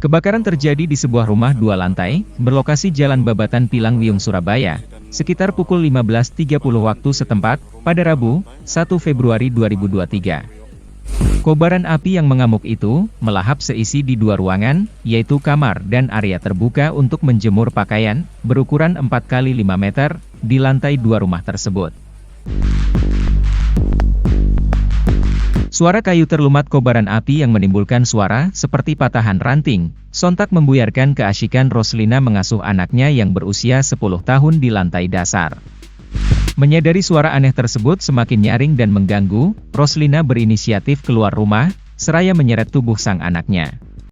Kebakaran terjadi di sebuah rumah 2 lantai, berlokasi Jalan Babatan Pilang Wiyung Surabaya, sekitar pukul 15.30 waktu setempat, pada Rabu, 1 Februari 2023. Kobaran api yang mengamuk itu, melahap seisi di 2 ruangan, yaitu kamar dan area terbuka untuk menjemur pakaian, berukuran 4 x 5 meter, di lantai 2 rumah tersebut. Suara kayu terlumat kobaran api yang menimbulkan suara seperti patahan ranting, sontak membuyarkan keasyikan Roslina mengasuh anaknya yang berusia 10 tahun di lantai dasar. Menyadari suara aneh tersebut semakin nyaring dan mengganggu, Roslina berinisiatif keluar rumah, seraya menyeret tubuh sang anaknya.